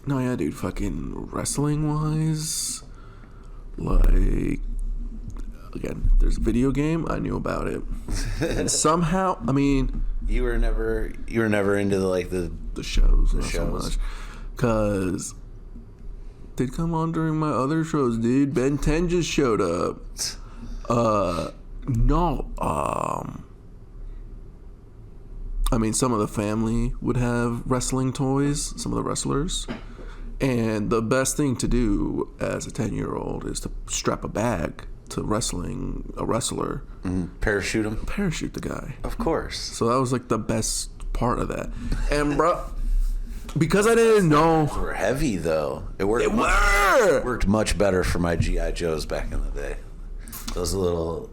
No, yeah, dude. Fucking wrestling wise, like, again, if there's a video game, I knew about it. And somehow, I mean, you were never into the shows, the not shows. so much, cause they'd come on during my other shows, dude. Ben 10 just showed up. No, I mean, some of the family would have wrestling toys, some of the wrestlers. And the best thing to do as a 10-year-old is to strap a bag to a wrestler. Parachute him? Parachute the guy. Of course. So that was like the best part of that. And, bro, because I didn't know. They were heavy, though. It worked much better for my G.I. Joes back in the day. Those the little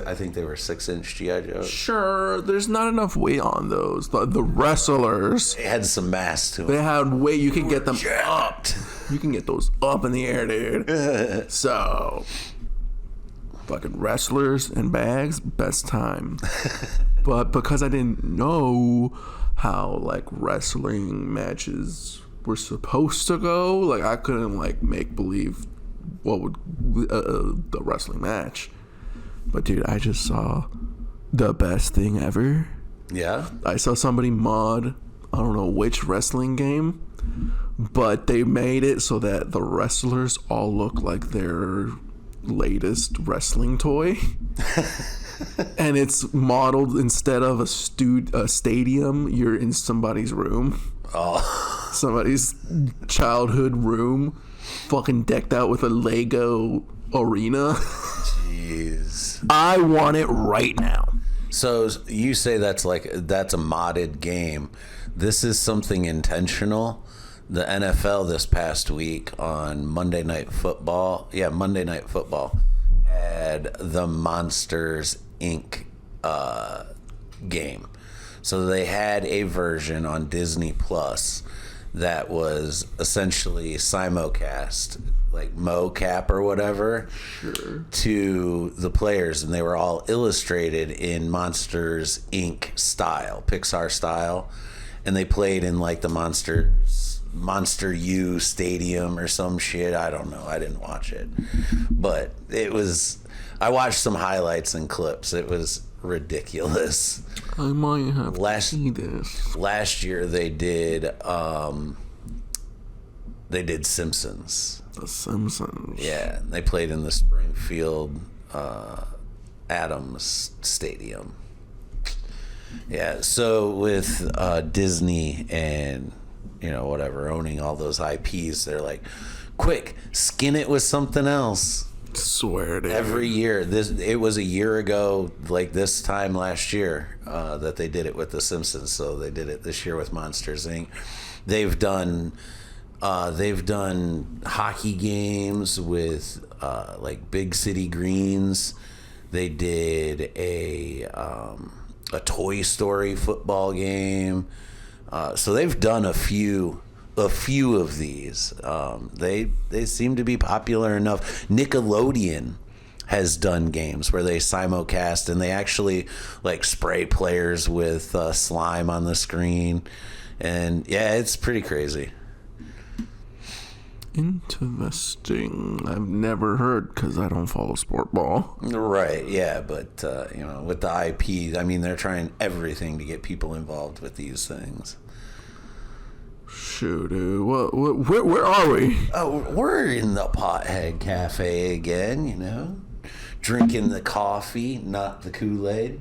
I think they were 6-inch G.I. Joes. Sure, there's not enough weight on those. The wrestlers, They had some mass to them. they had weight. You can get them up. You can get those up in the air, dude. So, fucking wrestlers and bags, best time. But because I didn't know how, like, wrestling matches were supposed to go, like, I couldn't, like, make believe what would the wrestling match. But dude, I just saw the best thing ever. Yeah? I saw somebody mod, I don't know which wrestling game, but they made it so that the wrestlers all look like their latest wrestling toy. And it's modeled, instead of a stadium, you're in somebody's room. Oh. Somebody's childhood room, fucking decked out with a Lego arena. Jeez. I want it right now. So you say that's a modded game. This is something intentional. The NFL this past week on Monday Night Football, had the Monsters Inc. Game. So they had a version on Disney Plus that was essentially simulcast, like mocap or whatever, Sure. to the players, and they were all illustrated in Monsters Inc. style, Pixar style, and they played in like the Monster U Stadium or some shit. I don't know. I didn't watch it, but I watched some highlights and clips. It was ridiculous. I might have to see this. Last year they did Simpsons. The Simpsons. Yeah, they played in the Springfield Adams Stadium. Yeah, so with Disney and whatever owning all those IPs, they're like, quick, skin it with something else. Swear to Every year. It was a year ago, like this time last year, that they did it with The Simpsons. So they did it this year with Monsters Inc. They've done hockey games with like Big City Greens. They did a Toy Story football game. So they've done a few of these. They seem to be popular enough. Nickelodeon has done games where they simulcast and they actually like spray players with slime on the screen, and yeah, it's pretty crazy. Interesting. I've never heard, because I don't follow sport ball. Right, yeah, but with the IP, I mean, they're trying everything to get people involved with these things. Shoot, dude. Where are we? Oh, we're in the Pothead Cafe again, drinking the coffee, not the Kool-Aid.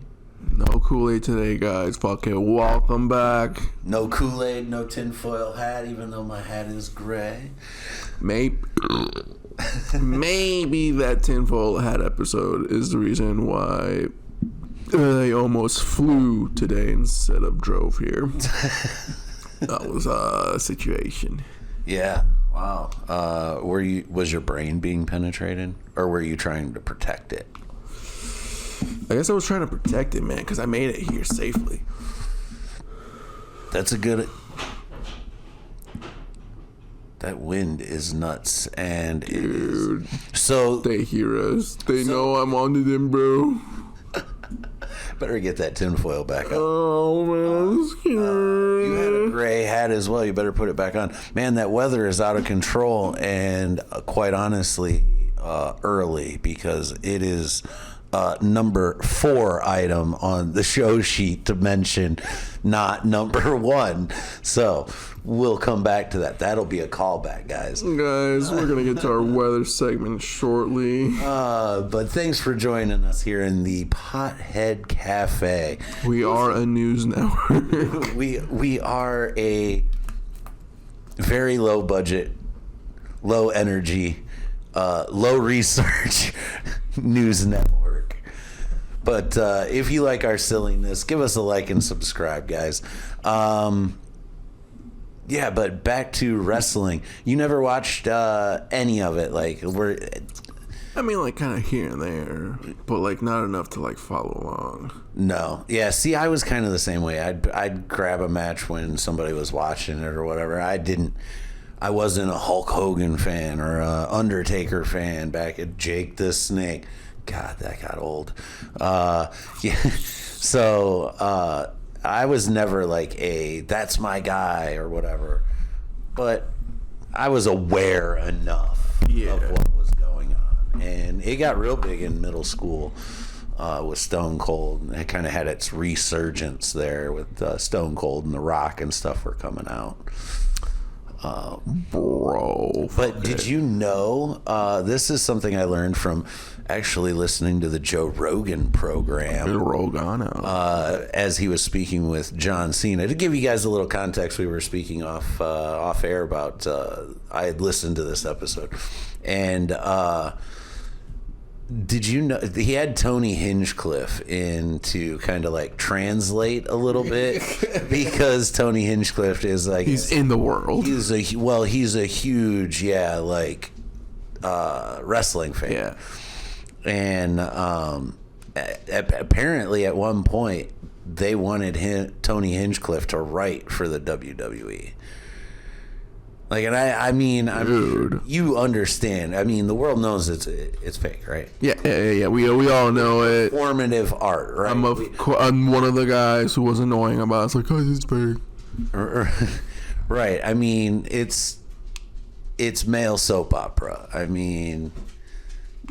No Kool-Aid today, guys. Fucking welcome back. No Kool-Aid, no tinfoil hat, even though my hat is gray. Maybe that tinfoil hat episode is the reason why they almost flew today instead of drove here. That was a situation. Yeah. Wow. Was your brain being penetrated, or were you trying to protect it? I guess I was trying to protect it, man, because I made it here safely. That's a good. That wind is nuts, and Dude, so they hear us. They know I'm on to them, bro. Better get that tinfoil back on. Oh man, I'm scared. You had a gray hat as well. You better put it back on. Man, that weather is out of control, and quite honestly, early, because it is number 4 item on the show sheet to mention, not number 1. So we'll come back to that. That'll be a callback, guys. Guys, we're gonna get to our weather segment shortly. But thanks for joining us here in the Pothead Cafe. We are a news network. We are a very low budget, low energy, low research news network. But if you like our silliness, give us a like and subscribe, guys. Yeah, but back to wrestling. You never watched any of it, like I mean, like kind of here and there, but like not enough to like follow along. No. Yeah, see, I was kind of the same way. I'd grab a match when somebody was watching it or whatever. I wasn't a Hulk Hogan fan or a Undertaker fan back at Jake the Snake. God, that got old. Yeah. So I was never like that's my guy or whatever. But I was aware enough of what was going on. And it got real big in middle school with Stone Cold. It kind of had its resurgence there with Stone Cold and The Rock and stuff were coming out. Bro. But did you know, this is something I learned from actually listening to the Joe Rogan program. Rogano. As he was speaking with John Cena. To give you guys a little context, we were speaking off air about, I had listened to this episode. And did you know he had Tony Hinchcliffe in to kind of like translate a little bit because Tony Hinchcliffe is like he's in the world. He's a huge wrestling fan. Yeah. And apparently at one point they wanted Tony Hinchcliffe to write for the WWE. Like, and I mean, dude, you understand. I mean, the world knows it's fake, right? Yeah. We all know it. Formative art, right? I'm one of the guys who was annoying about it. It's like, oh, this is fake. Right. I mean, it's male soap opera. I mean,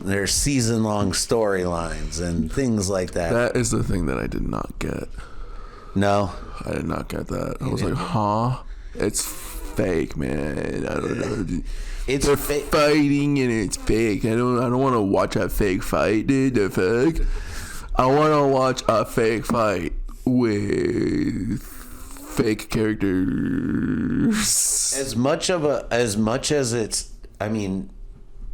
there's season-long storylines and things like that. That is the thing that I did not get. No, I did not get that. I was like, huh? It's fake, man. I don't know. They're fighting and it's fake. I don't want to watch a fake fight, dude. They're fake. I want to watch a fake fight with fake characters. As much as it's, I mean,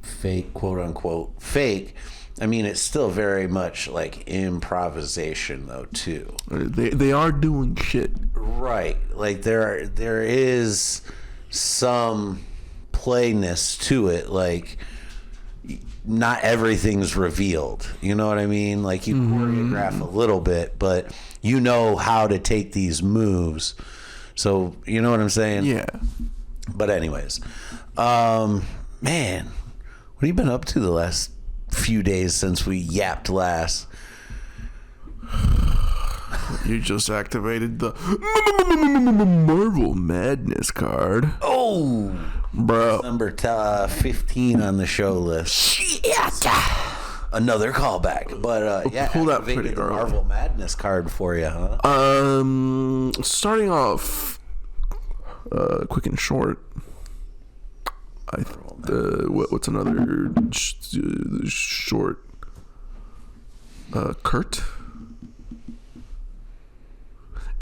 fake, quote unquote fake, I mean, it's still very much like improvisation though too. They are doing shit. Right. Like there is some playness to it. Like not everything's revealed. You know what I mean? Like you choreograph a little bit, but you know how to take these moves. So you know what I'm saying? Yeah. But anyways, man, what have you been up to the last few days since we yapped last? You just activated the Marvel Madness card. Oh, bro. Number 15 on the show list. Shit. Another callback. But yeah, pulled out pretty the early. Marvel Madness card for you, huh? Starting off quick and short. What's another short? Kurt.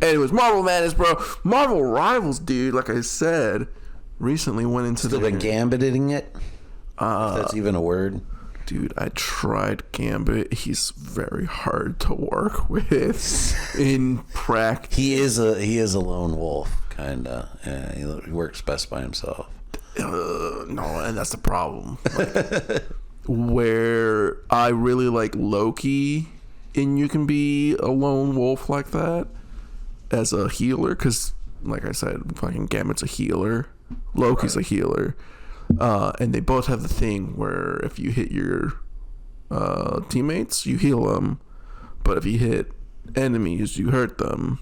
Anyways, Marvel Madness, bro. Marvel Rivals, dude. Like I said, recently went into Still been gambiting it. If that's even a word. Dude, I tried Gambit. He's very hard to work with in practice. He is a lone wolf, kinda. Yeah, he works best by himself. No, and that's the problem. Like, where I really like Loki, and you can be a lone wolf like that as a healer, because, like I said, fucking Gambit's a healer, Loki's a healer, and they both have the thing where if you hit your teammates, you heal them, but if you hit enemies, you hurt them,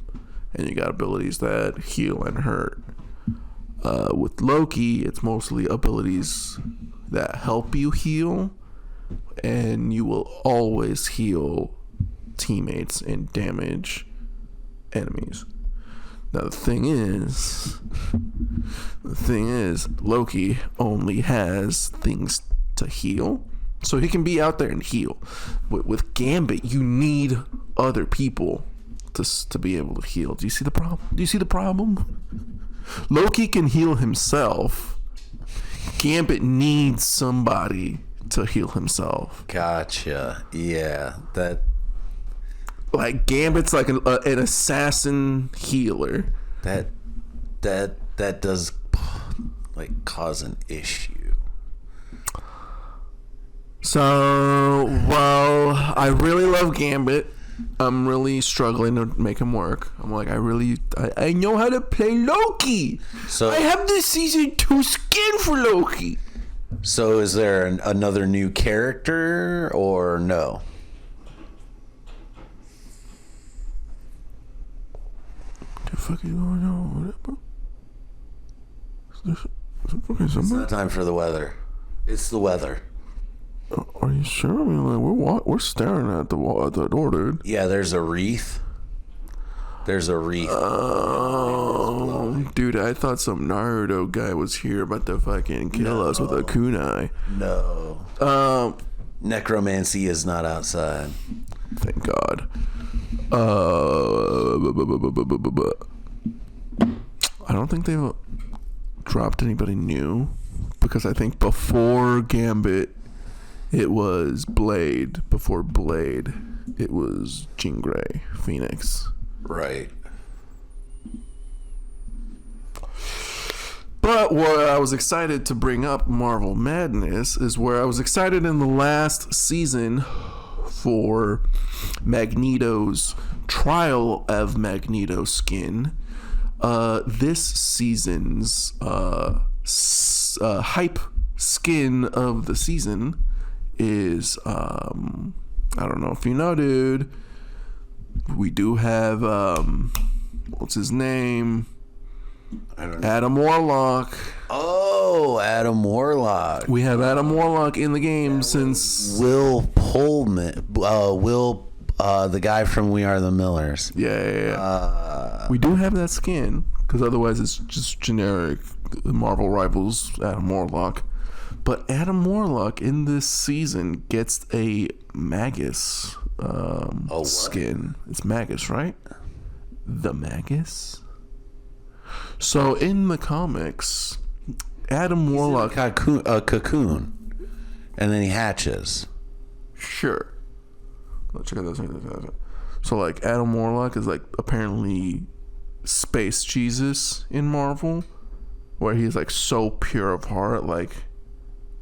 and you got abilities that heal and hurt. With Loki, it's mostly abilities that help you heal, and you will always heal teammates and damage enemies. Now the thing is, Loki only has things to heal, so he can be out there and heal. With Gambit, you need other people to be able to heal. Do you see the problem? Loki can heal himself. Gambit needs somebody to heal himself. Gotcha. Yeah, that. Like Gambit's like an assassin healer. That does like cause an issue. So, well, I really love Gambit. I'm really struggling to make him work. I'm like, I know how to play Loki. So I have the season 2 skin for Loki. So is there another new character or no? The fuck is going on? It's not time for the weather. It's the weather. Are you sure? I mean, like, we're staring at the wall at the door, dude. Yeah, there's a wreath. Dude, I thought some Naruto guy was here about to fucking kill us with a kunai. No. Necromancy is not outside. Thank God. I don't think they've dropped anybody new, because I think before Gambit it was Blade. Before Blade it was Jean Grey, Phoenix. Right. But what I was excited to bring up Marvel Madness is where I was excited in the last season for Magneto's Trial of Magneto skin. This season's hype skin of the season is I don't know if you know, dude. We do have what's his name? I don't know. Adam Warlock. Oh, Adam Warlock. We have Adam Warlock in the game since Will Pullman. The guy from We Are the Millers. Yeah. We do have that skin, because otherwise it's just generic Marvel Rivals Adam Warlock. But Adam Warlock in this season gets a Magus skin. It's Magus, right? The Magus? So in the comics, Adam Warlock... a cocoon. And then he hatches. Sure. Let's check out this. So like Adam Warlock is like apparently space Jesus in Marvel, where he's like so pure of heart, like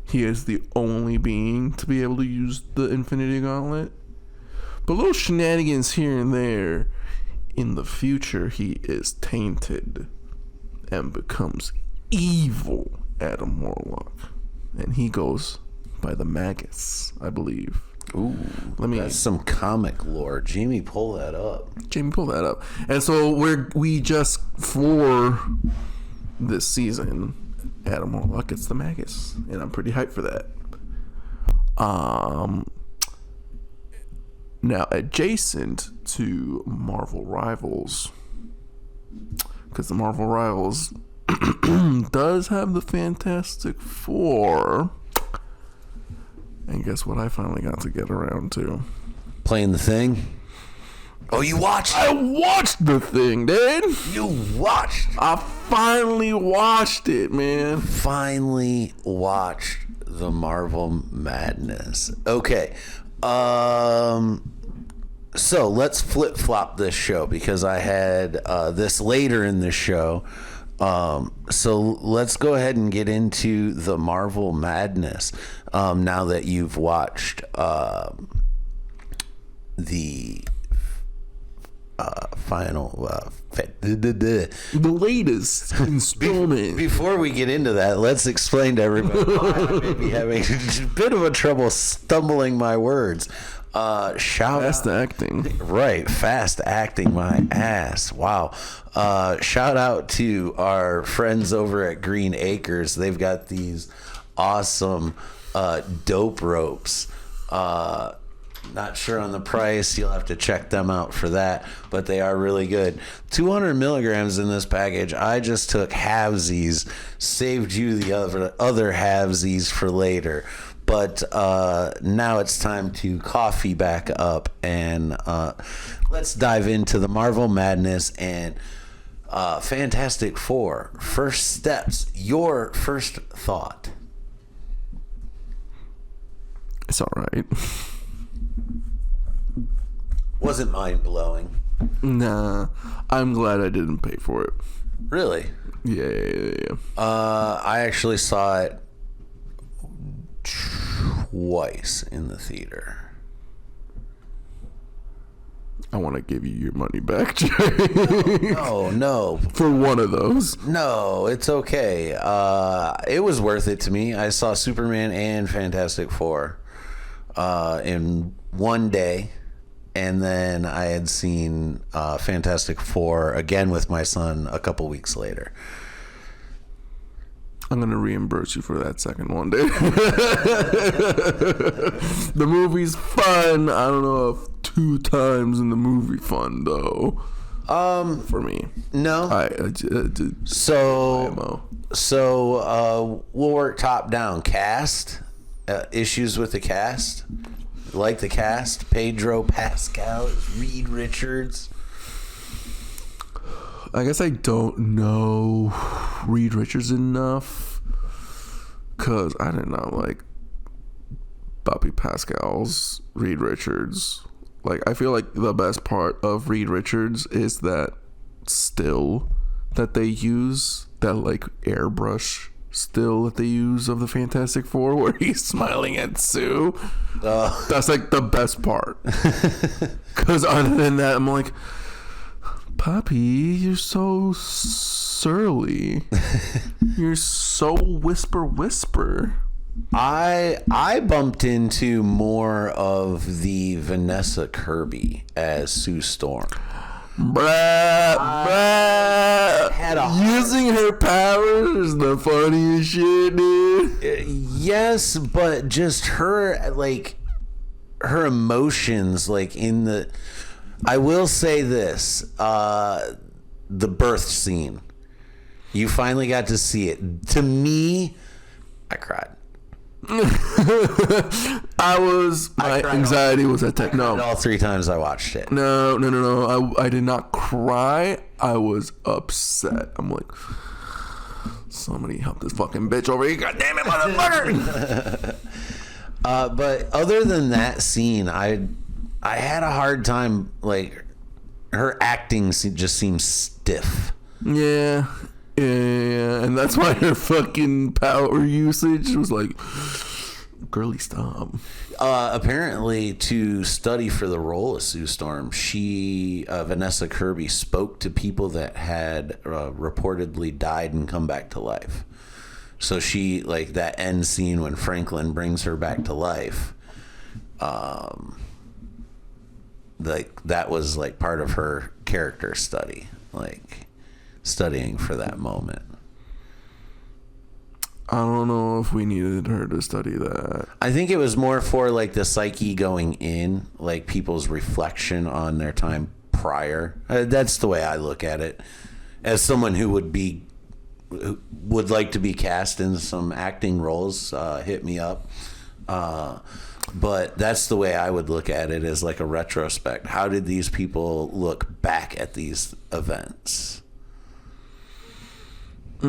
he is the only being to be able to use the Infinity Gauntlet. But little shenanigans here and there, in the future he is tainted and becomes evil Adam Warlock, and he goes by the Magus, I believe. Ooh, that's some comic lore. Jamie, pull that up. And so we just, for this season, Adam Warlock gets the Magus, and I'm pretty hyped for that. Now, adjacent to Marvel Rivals, because the Marvel Rivals does have the Fantastic Four. And guess what I finally got to get around to? Playing The Thing? Oh, you watched? I watched The Thing, dude. You watched? I finally watched it, man. Finally watched the Marvel Madness. Okay. So let's flip-flop this show, because I had this later in the show. So let's go ahead and get into the Marvel Madness. Now that you've watched the final the latest installment. Before we get into that, let's explain to everybody why I may be having a bit of a trouble stumbling my words. Shout Fast out. acting. Right, fast acting my ass. Wow. Shout out to our friends over at Green Acres. They've got these awesome dope ropes. Not sure on the price. You'll have to check them out for that, but they are really good. 200 milligrams in this package. I just took halvesies, saved you the other halvesies for later. But now it's time to coffee back up, and let's dive into the Marvel Madness and Fantastic Four. First steps. Your first thought. It's all right. Wasn't mind blowing. Nah, I'm glad I didn't pay for it. Really? Yeah. I actually saw it twice in the theater. I want to give you your money back, Jay. No. For one of those. No, it's okay. It was worth it to me. I saw Superman and Fantastic Four in one day. And then I had seen Fantastic Four again with my son a couple weeks later. I'm going to reimburse you for that second one, dude. The movie's fun. I don't know if 2 times in the movie fun, though. For me. No. So we'll work top down. Cast. Issues with the cast. Like the cast, Pedro Pascal, Reed Richards. I guess I don't know Reed Richards enough, because I did not like Bobby Pascal's Reed Richards. Like, I feel like the best part of Reed Richards is that still that they use, that like airbrush still that they use of the Fantastic Four where he's smiling at Sue. That's like the best part. Because other than that, I'm like, Poppy, you're so surly. You're so whisper. I bumped into more of the Vanessa Kirby as Sue Storm. Using her powers is the funniest shit, dude. Yes, but just her, like, her emotions, like, in the... I will say this, the birth scene. You finally got to see it. To me, I cried. My anxiety was at No, all 3 times I watched it. No. I did not cry. I was upset. I'm like, somebody help this fucking bitch over here. God damn it, motherfucker. But other than that scene, I had a hard time, like, her acting just seems stiff. Yeah. And that's why her fucking power usage was like, girly, stop. Apparently, to study for the role of Sue Storm, Vanessa Kirby, spoke to people that had reportedly died and come back to life. So she, like, that end scene when Franklin brings her back to life, like, that was, like, part of her character study, like, studying for that moment. I don't know if we needed her to study that. I think it was more for, like, the psyche going in, like, people's reflection on their time prior. That's the way I look at it. As someone who would like to be cast in some acting roles, hit me up. But that's the way I would look at it, as like a retrospect. How did these people look back at these events? I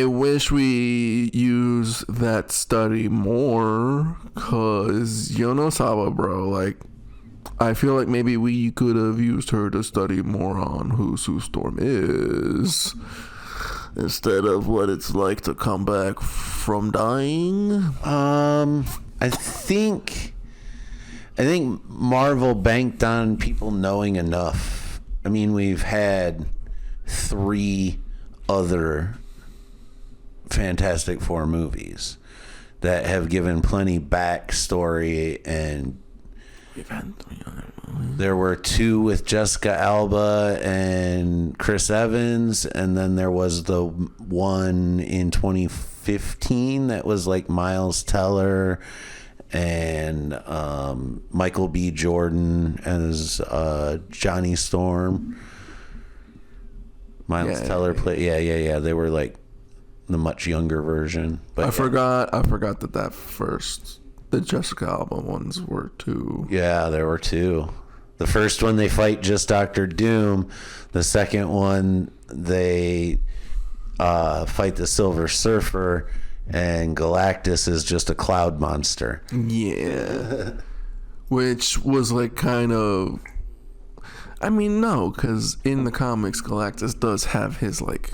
wish we use that study more, cause Yonosawa, bro, like, I feel like maybe we could have used her to study more on who Sue Storm is, instead of what it's like to come back from dying. I think Marvel banked on people knowing enough. I mean, we've had 3 other Fantastic Four movies. that have given plenty backstory, and We've had 3 other movies. there were 2 with Jessica Alba and Chris Evans, and then there was the one in 2015 that was like Miles Teller and Michael B. Jordan as Johnny Storm. Miles Teller played. Yeah. They were like the much younger version. But I forgot that first, the Jessica Alba ones were 2. Yeah, there were 2. The first one they fight just Dr. Doom. The second one they fight the Silver Surfer, and Galactus is just a cloud monster. Yeah. Which was like kind of, I mean, no, because in the comics, Galactus does have his like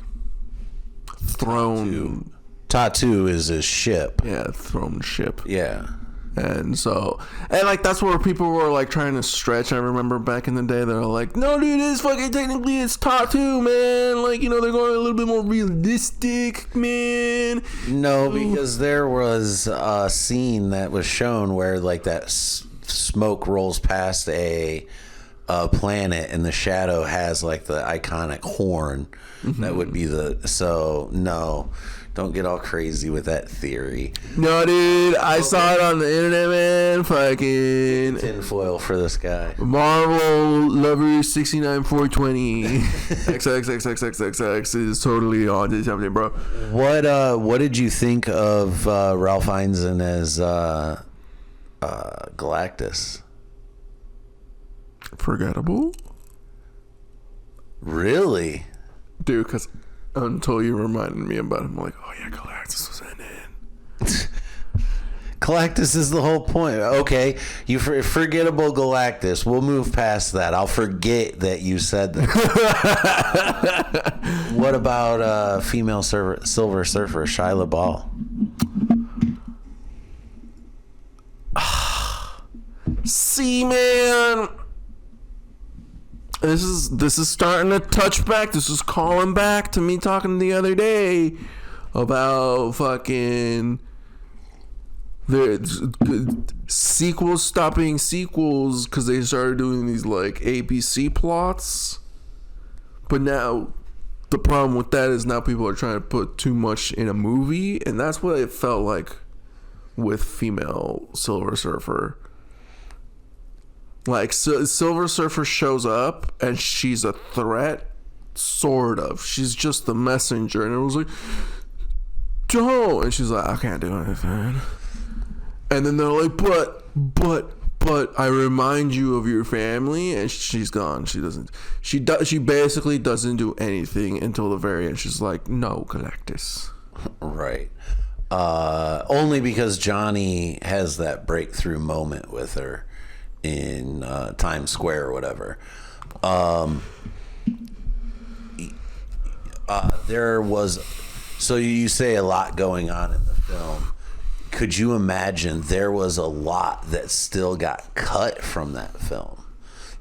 throne. Tatu is his ship. Yeah, throne ship. Yeah. And so, and like that's where people were like trying to stretch. I remember back in the day, they're like, "No, dude, it's fucking technically it's Tatu, man. Like, you know, they're going a little bit more realistic, man." No, because there was a scene that was shown where like that smoke rolls past a planet, and the shadow has like the iconic horn. That would be so no. Don't get all crazy with that theory. No, dude, I saw it on the internet, man. Fucking Tinfoil for this guy. Marvel Lover 69420 XXXXXX is totally on to something, bro. What did you think of Ralph Ineson as Galactus? Forgettable, Really? dude. Because until you reminded me about him, I'm like, oh yeah, Galactus was in it. Galactus is the whole point. Okay, you forgettable Galactus. We'll move past that. I'll forget that you said that. What about female Silver Surfer Shia LaBeouf? See, man, this is starting to touch back. This is calling back to me talking the other day about fucking the sequels stop being sequels because they started doing these like ABC plots. But now the problem with that is now people are trying to put too much in a movie, and that's what it felt like with female Silver Surfer. Like, Silver Surfer shows up and she's a threat, sort of. She's just the messenger, and it was like, don't, and she's like, I can't do anything. And then they're like, but I remind you of your family, and she's gone. She basically doesn't do anything until the very end. She's like, no, Galactus. Right. Only because Johnny has that breakthrough moment with her in Times Square or whatever. There was, so you say a lot going on in the film. Could you imagine there was a lot that still got cut from that film?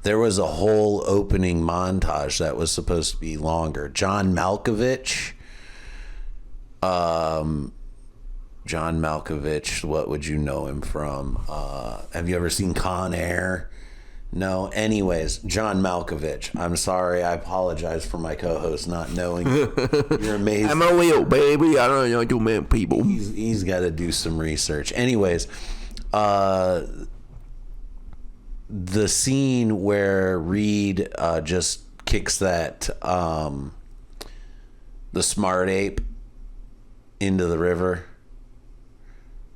There was a whole opening montage that was supposed to be longer. John Malkovich, what would you know him from? Have you ever seen Con Air? No. Anyways, John Malkovich. I'm sorry. I apologize for my co-host not knowing. You're amazing. I'm a real baby. I don't know, you man people. He's got to do some research. Anyways, the scene where Reed just kicks that the smart ape into the river.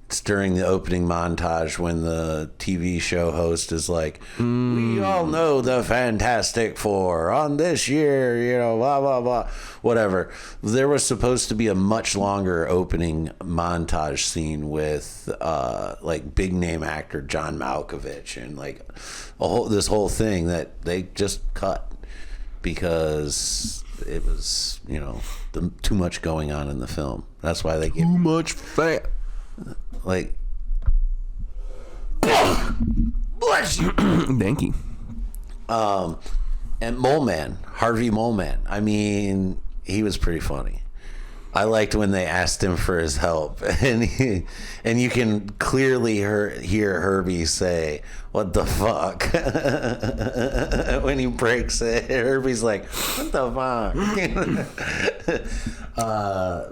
It's during the opening montage when the TV show host is like, we all know the Fantastic Four on this year, you know, blah, blah, blah, whatever. There was supposed to be a much longer opening montage scene with like big name actor John Malkovich and like this whole thing that they just cut because it was, you know, too much going on in the film. That's why they gave Too much fat. like bless you. Thank you. And Mole Man, Harvey Mole Man. I mean, he was pretty funny. I liked when they asked him for his help, and you can clearly hear Herbie say, "What the fuck?" when he breaks it. Herbie's like, "What the fuck?"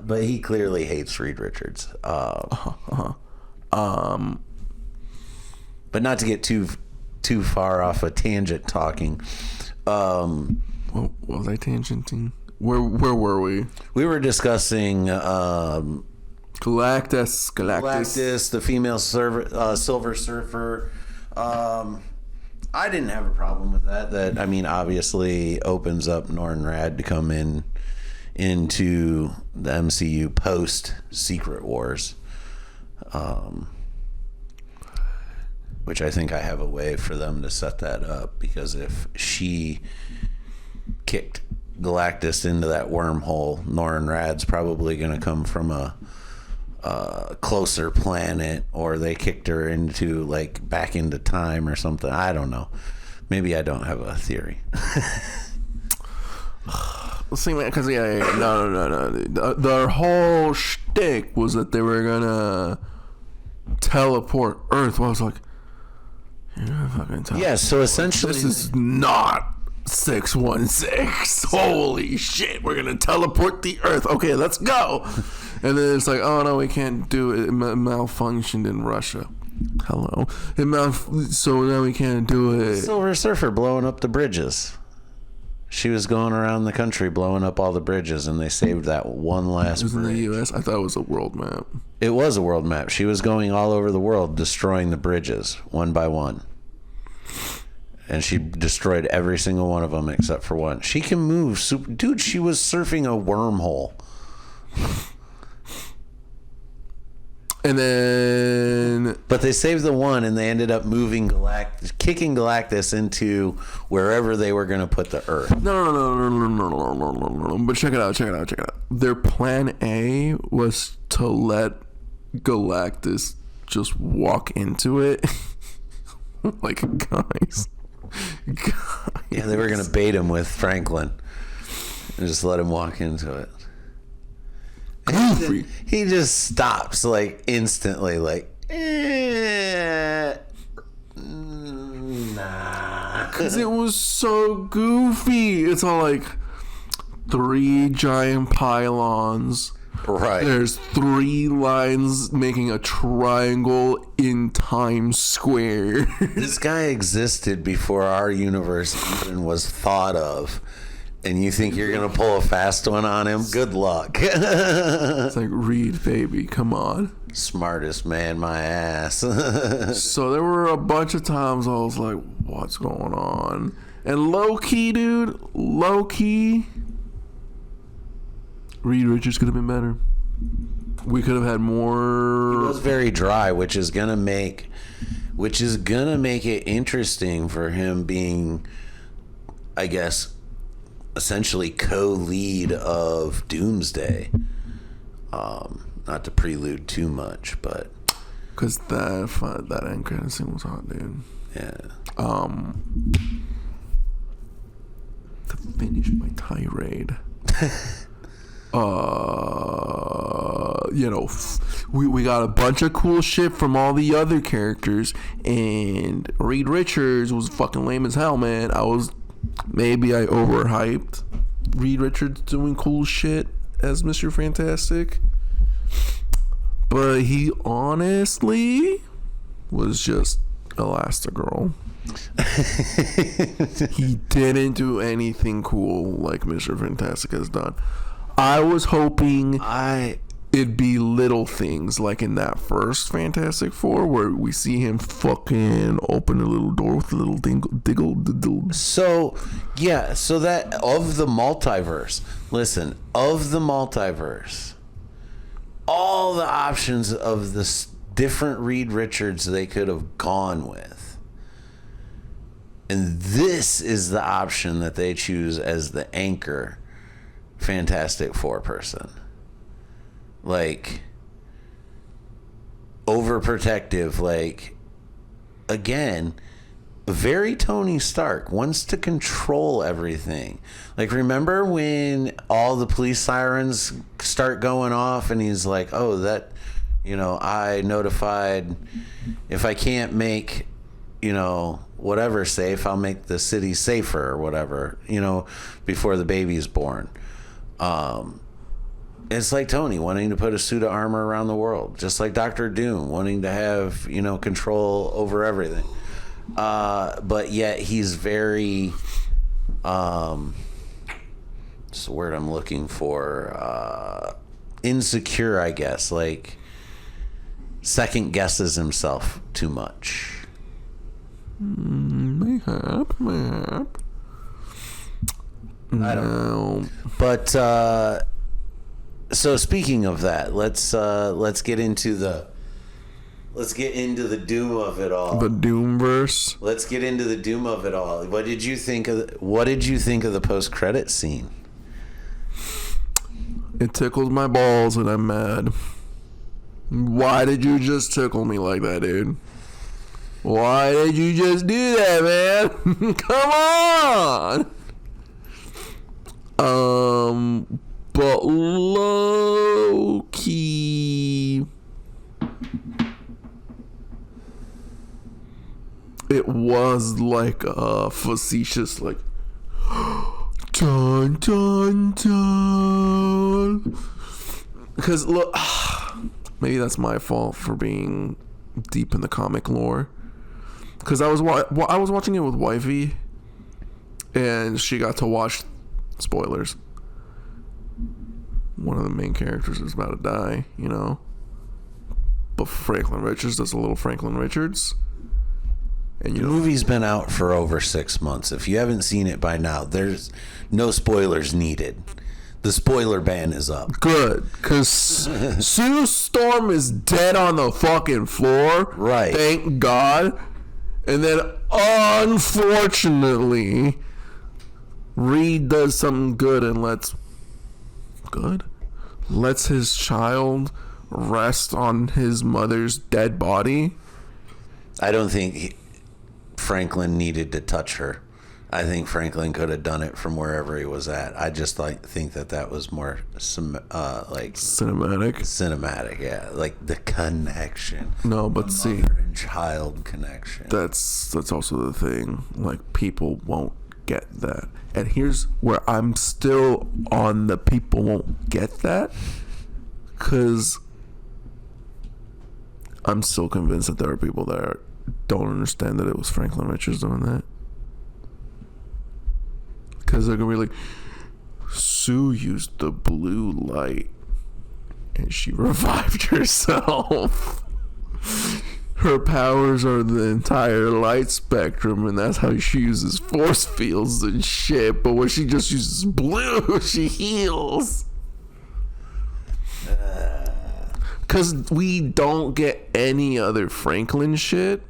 But he clearly hates Reed Richards. But not to get too far off a tangent talking. What was I tangenting? Where were we? We were discussing Galactus, the female Silver Surfer. I didn't have a problem with that. That, I mean, obviously opens up Norrin Radd to come into the MCU post Secret Wars, which I think I have a way for them to set that up, because if she kicked Galactus into that wormhole, Norrin Radd's probably going to come from a closer planet, or they kicked her into, like, back into time or something. I don't know. Maybe I don't have a theory. See, man, because no. Their whole shtick was that they were gonna teleport Earth. Well, I was like, you're gonna fucking teleport. Yeah. So essentially, this is not 616. Holy shit, we're gonna teleport the Earth. Okay, let's go. And then it's like, oh no, we can't do it. It malfunctioned in Russia. Hello. So now we can't do it. Silver Surfer blowing up the bridges. She was going around the country blowing up all the bridges, and they saved that one last It was bridge. in the U.S.? I thought it was a world map. It was a world map. She was going all over the world, destroying the bridges one by one. And she destroyed every single one of them except for one. She can move. Dude, she was surfing a wormhole. And then... But they saved the one, and they ended up kicking Galactus into wherever they were going to put the Earth. No. But check it out. Their plan A was to let Galactus just walk into it. Like, guys. Yeah, they were going to bait him with Franklin and just let him walk into it. Goofy. He just stops, like, instantly, like, nah. Because it was so goofy. It's all like 3 giant pylons. Right. There's 3 lines making a triangle in Times Square. This guy existed before our universe even was thought of. And you think you're going to pull a fast one on him? Good luck. It's like, Reed, baby, come on. Smartest man, my ass. So there were a bunch of times I was like, what's going on? And low-key, dude, low-key, Reed Richards could have been better. We could have had more... It was very dry, which is gonna make it interesting for him being, I guess, essentially co-lead of Doomsday. Not to prelude too much, but because that end credit scene was hot, dude. yeah. To finish my tirade. We got a bunch of cool shit from all the other characters, and Reed Richards was fucking lame as hell, man. Maybe I overhyped Reed Richards doing cool shit as Mr. Fantastic, but he honestly was just Elastigirl. He didn't do anything cool like Mr. Fantastic has done. I was hoping it'd be little things like in that first Fantastic Four where we see him fucking open a little door with a little diggle. So that of the multiverse, all the options of the different Reed Richards they could have gone with, and this is the option that they choose as the anchor Fantastic Four person. Like, overprotective, like, again, very Tony Stark, wants to control everything. Like, remember when all the police sirens start going off and he's like, oh, that, I notified, if I can't make, whatever safe, I'll make the city safer or whatever, before the baby's born. It's like Tony wanting to put a suit of armor around the world, just like Doctor Doom wanting to have, control over everything. But yet he's very, what's the word I'm looking for? Insecure, I guess. Like, second guesses himself too much. Mayhap. I don't know. But so speaking of that, let's get into the doom of it all. The Doomverse. Let's get into the doom of it all. What did you think of the post-credit scene? It tickled my balls and I'm mad. Why did you just tickle me like that, dude? Why did you just do that, man? Come on. But low key, it was like a facetious, like, dun dun dun. Because look, maybe that's my fault for being deep in the comic lore. Because I was watching it with wifey, and she got to watch, spoilers, one of the main characters is about to die, but Franklin Richards does a little Franklin Richards. And the movie's been out for over 6 months. If you haven't seen it by now, there's no spoilers needed. The spoiler ban is up. Good, because Sue Storm is dead on the fucking floor. Right. Thank God. And then, unfortunately, Reed does something good and lets his child rest on his mother's dead body. I don't think Franklin needed to touch her. I think Franklin could have done it from wherever he was at. I just think that was more cinematic, yeah, like the connection. No, but see, mother and child connection. That's also the thing. Like, people won't get that. And here's where I'm still on the people won't get that, because I'm still convinced that there are people that don't understand that it was Franklin Richards doing that. Because they're going to be like, Sue used the blue light and she revived herself. Her powers are the entire light spectrum, and that's how she uses force fields and shit. But when she just uses blue, she heals. Because we don't get any other Franklin shit.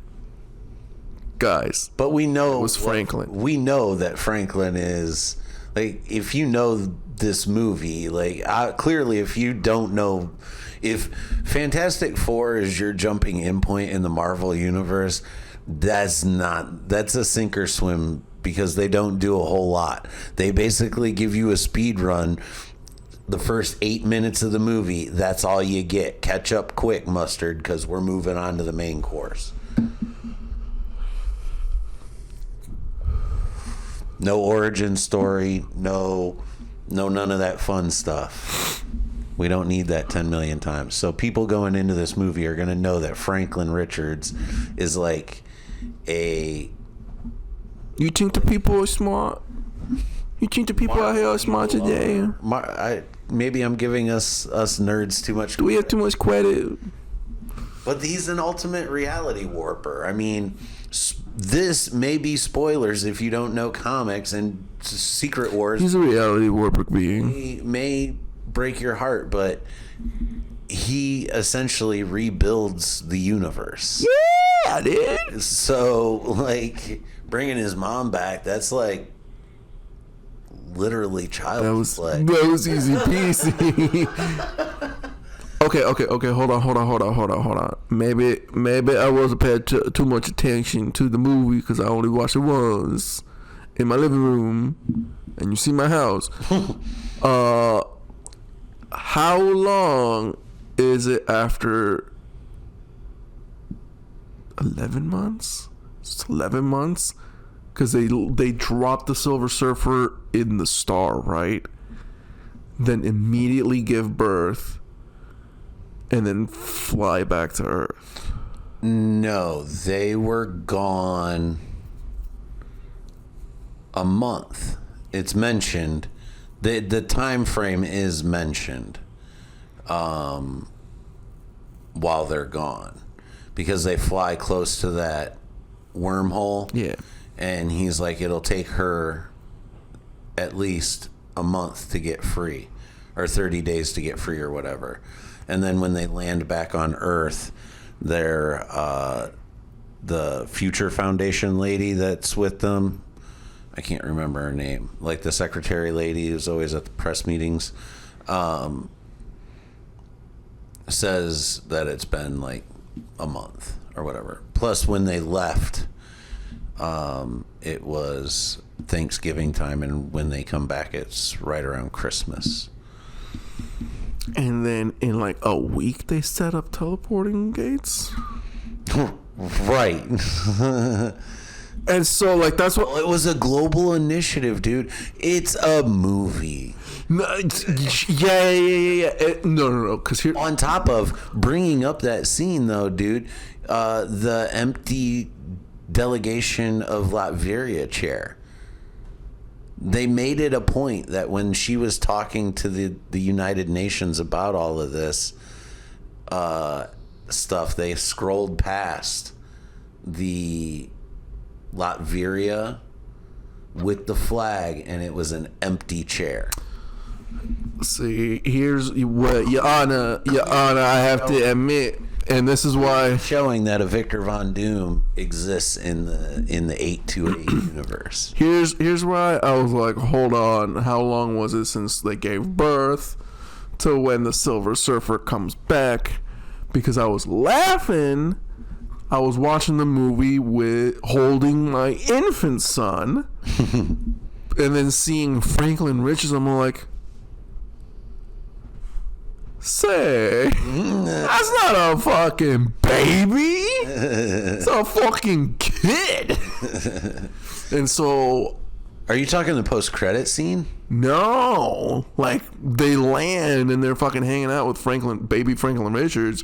Guys. But we know it was Franklin. We know that Franklin is, like, if you know this movie, like, clearly if you don't know, if Fantastic Four is your jumping in point in the Marvel universe, that's a sink or swim, because they don't do a whole lot. They basically give you a speed run. The first 8 minutes of the movie, that's all you get. Catch up quick, mustard, because we're moving on to the main course. No origin story, no none of that fun stuff. We don't need that 10 million times. So people going into this movie are going to know that Franklin Richards is like a... You think the people are smart? You think the people out here are smart today? Maybe I'm giving us nerds too much credit. Do we have too much credit? But he's an ultimate reality warper. I mean, this may be spoilers if you don't know comics and Secret Wars. He's a reality warper being. He may break your heart, but he essentially rebuilds the universe. Yeah, dude. So, like, bringing his mom back, that's like literally child's play. That was easy peasy. Okay. Hold on. Maybe I wasn't paying too much attention to the movie because I only watched it once in my living room, and you see my house. How long is it after 11 months? It's 11 months because they dropped the Silver Surfer in the star, right? Then immediately give birth and then fly back to Earth. No, they were gone a month. It's mentioned. The time frame is mentioned while they're gone because they fly close to that wormhole. Yeah. And he's like, it'll take her at least a month to get free or 30 days to get free or whatever. And then when they land back on Earth, they're the Future Foundation lady that's with them. I can't remember her name. Like the secretary lady who's always at the press meetings, says that it's been like a month or whatever. Plus, when they left, it was Thanksgiving time, and when they come back, it's right around Christmas. And then in like a week, they set up teleporting gates. Right. And so, like, that's what... Well, it was a global initiative, dude. It's a movie. No, yeah. No. Because here... On top of bringing up that scene, though, dude, the empty delegation of Latveria chair. They made it a point that when she was talking to the United Nations about all of this stuff, they scrolled past the Latveria with the flag, and it was an empty chair. See, here's what, Your Honor, I have to admit, and this is why... Showing that a Victor Von Doom exists in the 828 universe. Here's why I was like, hold on, how long was it since they gave birth to when the Silver Surfer comes back? Because I was laughing. I was watching the movie with holding my infant son, and then seeing Franklin Richards. I'm like, say, that's not a fucking baby. It's a fucking kid. And so, are you talking the post-credit scene? No, like they land and they're fucking hanging out with baby Franklin Richards.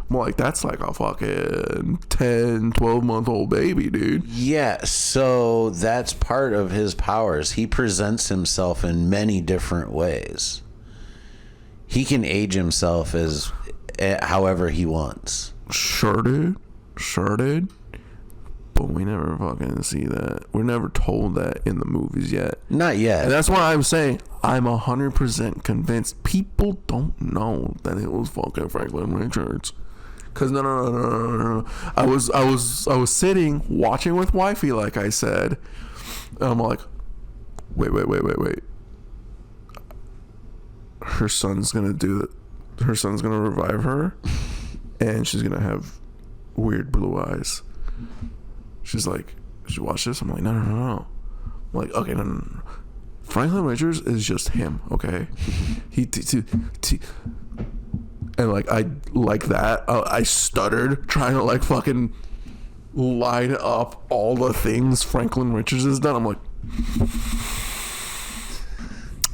I'm like, that's like a fucking 10, 12-month-old baby, dude. Yeah, so that's part of his powers. He presents himself in many different ways. He can age himself as however he wants. Sure, dude. But we never fucking see that. We're never told that in the movies yet. Not yet. And that's why I'm saying I'm 100% convinced people don't know that it was fucking Franklin Richards. Cause no. I was sitting watching with wifey, like I said. And I'm like, wait. Her son's gonna do it. Her son's gonna revive her, and she's gonna have weird blue eyes. She's like, "Did you watch this?" I'm like, No. I'm like, okay, no. Franklin Richards is just him, okay? And like I stuttered trying to like fucking line up all the things Franklin Richards has done. I'm like,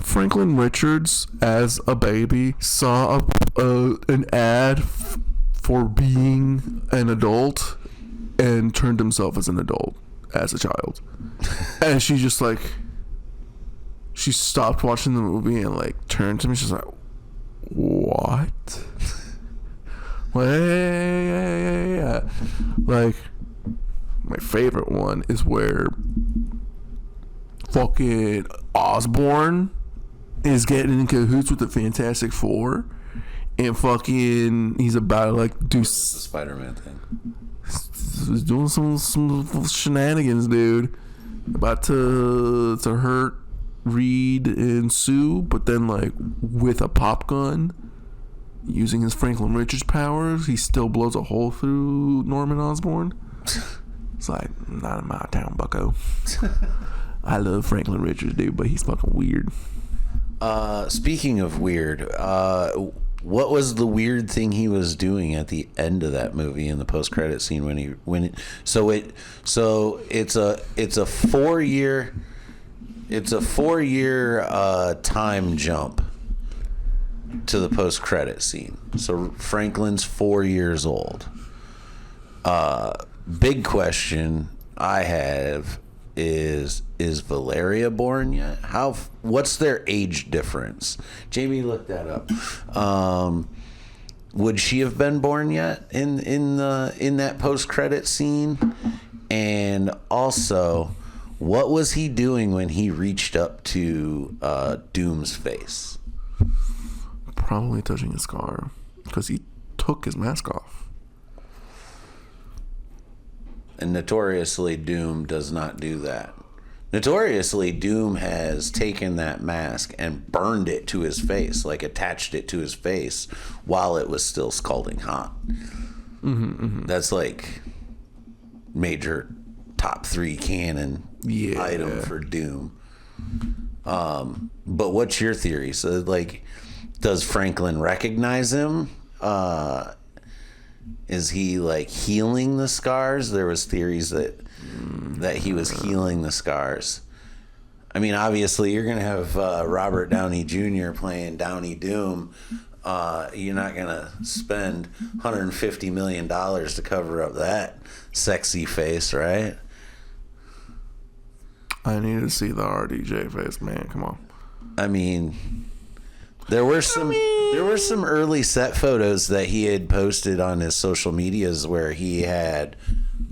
Franklin Richards as a baby saw an ad for being an adult and turned himself as an adult as a child. And she just like, she stopped watching the movie and like turned to me. She's like, what? Yeah. Like, my favorite one is where fucking Osborn is getting in cahoots with the Fantastic Four, and fucking he's about to like do the Spider-Man thing. He's doing some shenanigans, dude. About to hurt Reed and Sue, but then like with a pop gun, using his Franklin Richards powers, he still blows a hole through Norman Osborn. It's like, not in my town, bucko. I love Franklin Richards, dude, but he's fucking weird. Speaking of weird, what was the weird thing he was doing at the end of that movie in the post-credit scene so it's a 4-year time jump to the post-credit scene. So Franklin's 4 years old. Big question I have is Valeria born yet? What's their age difference? Jamie, look that up. Would she have been born yet in that post-credit scene? And also, what was he doing when he reached up to Doom's face? Probably touching his scar because he took his mask off. And notoriously, Doom does not do that. Notoriously, Doom has taken that mask and burned it to his face, like attached it to his face while it was still scalding hot. That's like major top 3 canon item for Doom. But what's your theory? So, like, does Franklin recognize him? Is he like healing the scars? There was theories that he was healing the scars. I mean, obviously, you're gonna have Robert Downey Jr. playing Downey Doom. You're not gonna spend $150 million to cover up that sexy face, right? I need to see the RDJ face, man. Come on. I mean, there were some early set photos that he had posted on his social medias where he had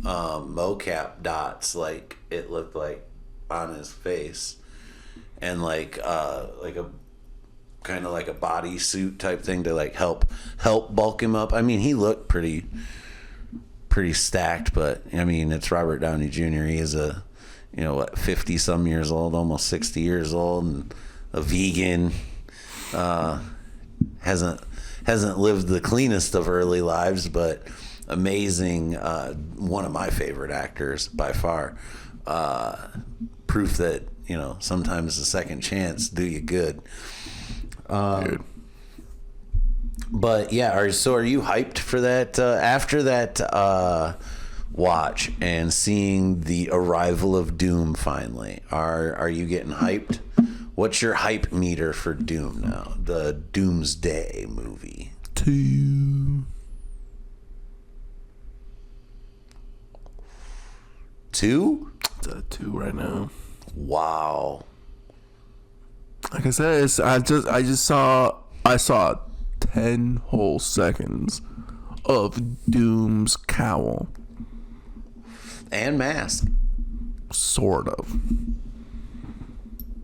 mocap dots, like it looked like, on his face, and like a kind of like a bodysuit type thing to like help bulk him up. I mean, he looked pretty stacked, but I mean, it's Robert Downey Jr. He is 50 some years old, almost 60 years old, and a vegan. Hasn't lived the cleanest of early lives, but amazing. One of my favorite actors by far. Proof that sometimes a second chance do you good. But yeah, are you hyped for that? After that watch and seeing the arrival of Doom finally, are you getting hyped? What's your hype meter for Doom now? The Doomsday movie. 2. 2? It's a 2 right now. Wow. Like I said, I saw 10 whole seconds of Doom's cowl. And mask. Sort of.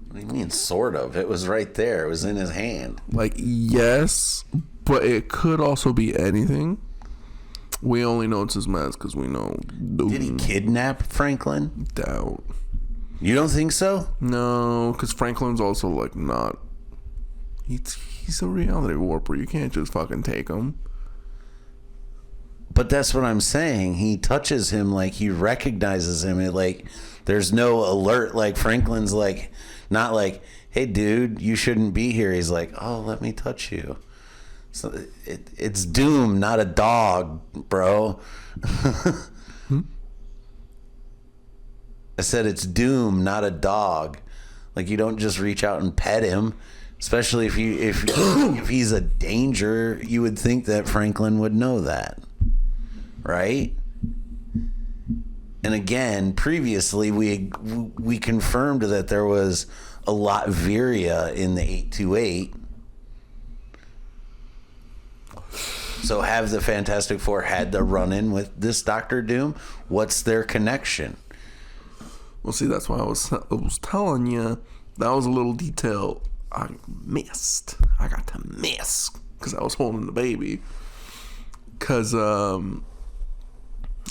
What do you mean, sort of? It was right there. It was in his hand. Like, yes, but it could also be anything. We only know it's his mask because we know Doom. Did he kidnap Franklin? Doubt. You don't think so? No, because Franklin's also, like, not... He's a reality warper. You can't just fucking take him. But that's what I'm saying. He touches him like he recognizes him. There's no alert. Like, Franklin's like... Not like, hey, dude, you shouldn't be here. He's like, oh, let me touch you. So it's Doom, not a dog, bro. I said it's Doom, not a dog. Like, you don't just reach out and pet him. Especially if he's a danger, you would think that Franklin would know that. Right? And again, previously we confirmed that there was a Latveria in the 828. So have the Fantastic Four had the run-in with this Doctor Doom? What's their connection? Well, see, that's why I was telling you that was a little detail I missed. I got to miss because I was holding the baby. Because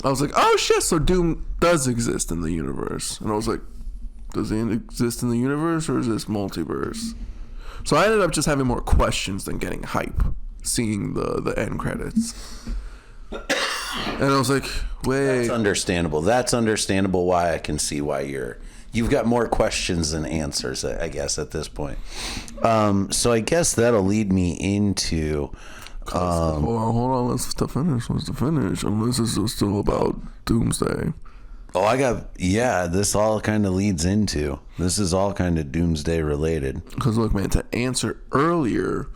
I was like, oh shit, so Doom does exist in the universe. And I was like, does he exist in the universe or is this multiverse? So I ended up just having more questions than getting hype. seeing the end credits. And I was like, wait. That's understandable. That's understandable why I can see why you've got more questions than answers, I guess, at this point. So I guess that'll lead me into... hold on. Let's finish. Unless it's still about Doomsday. This all kind of leads into... This is all kind of Doomsday related. Because look, man, to answer earlier...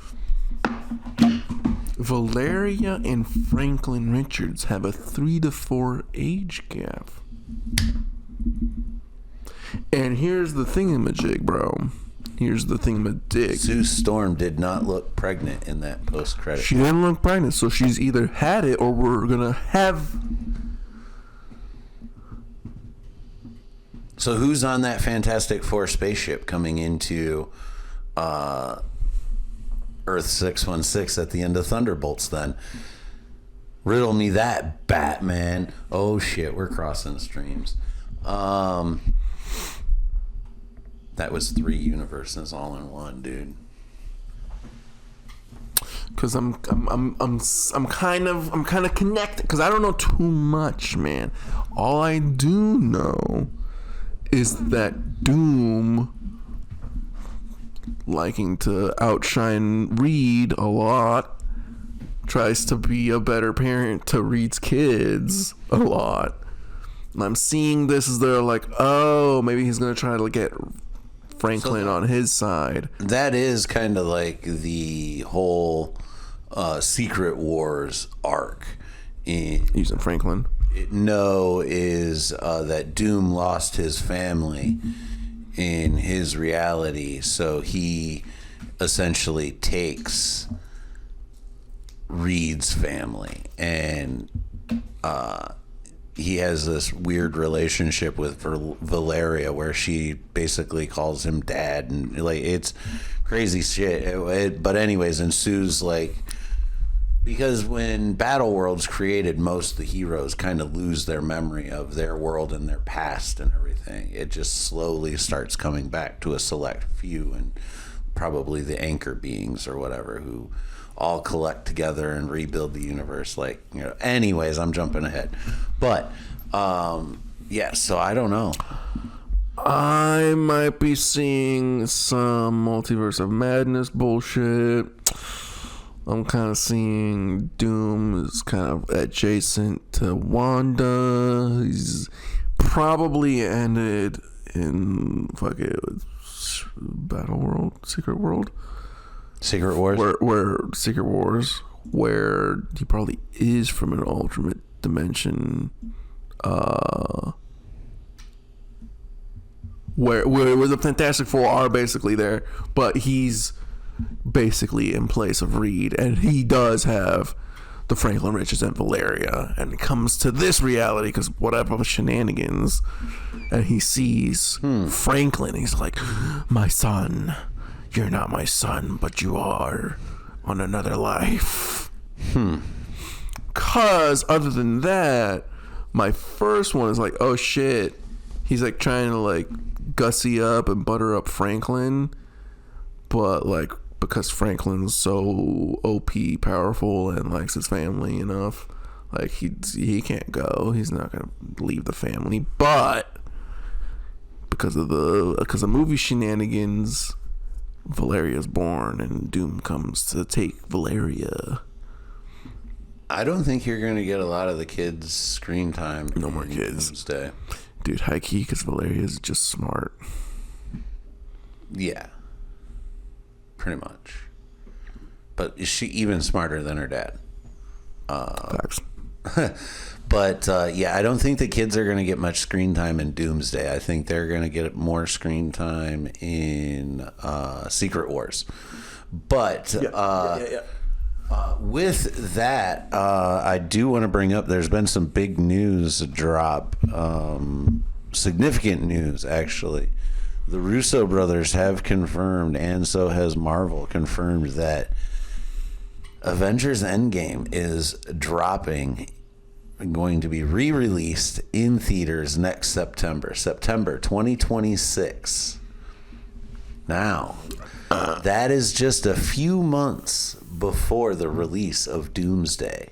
Valeria and Franklin Richards have a 3 to 4 age gap. And here's the thingamajig, bro. Here's the thingamajig. Sue Storm did not look pregnant in that post-credit. She didn't look pregnant, so she's either had it or we're gonna have... So who's on that Fantastic Four spaceship coming into... Earth 616 at the end of Thunderbolts then? Riddle me that, Batman. Oh shit, we're crossing streams. That was 3 universes all in one, dude. Cause I'm kind of connected. Cause I don't know too much, man. All I do know is that Doom, liking to outshine Reed a lot, tries to be a better parent to Reed's kids a lot. And I'm seeing this as they're like, oh, maybe he's gonna try to get Franklin on his side. That is kind of like the whole Secret Wars arc. Using Franklin. Is that Doom lost his family in his reality, so he essentially takes Reed's family, and he has this weird relationship with Valeria where she basically calls him dad, and like it's crazy shit. But anyways, and Sue's like, because when Battle World's created, most of the heroes kind of lose their memory of their world and their past and everything. It just slowly starts coming back to a select few, and probably the anchor beings or whatever, who all collect together and rebuild the universe. Like, you know, anyways, I'm jumping ahead. But, so I don't know. I might be seeing some Multiverse of Madness bullshit. I'm kind of seeing Doom is kind of adjacent to Wanda. He's probably ended in Battle World, Secret Wars, where Secret Wars, where he probably is from an alternate dimension, where the Fantastic Four are basically there, but he's basically in place of Reed, and he does have the Franklin Richards and Valeria, and it comes to this reality because whatever shenanigans, and he sees Franklin. He's like, my son, you're not my son, but you are on another life. Cause other than that, my first one is like, oh shit, he's like trying to like gussy up and butter up Franklin, but like, because Franklin's so OP powerful and likes his family enough, like he can't go. He's not gonna leave the family. But because of movie shenanigans, Valeria's born, and Doom comes to take Valeria. I don't think you're gonna get a lot of the kids' screen time. No more kids. Doomsday. Dude, high key, because Valeria's just smart. Yeah. Pretty much. But is she even smarter than her dad? Facts. But I don't think the kids are going to get much screen time in Doomsday. I think they're going to get more screen time in Secret Wars. But with that, I do want to bring up, there's been some big news drop. Significant news, actually. The Russo brothers have confirmed, and so has Marvel, confirmed that Avengers Endgame is going to be re-released in theaters next September 2026. Now, that is just a few months before the release of Doomsday.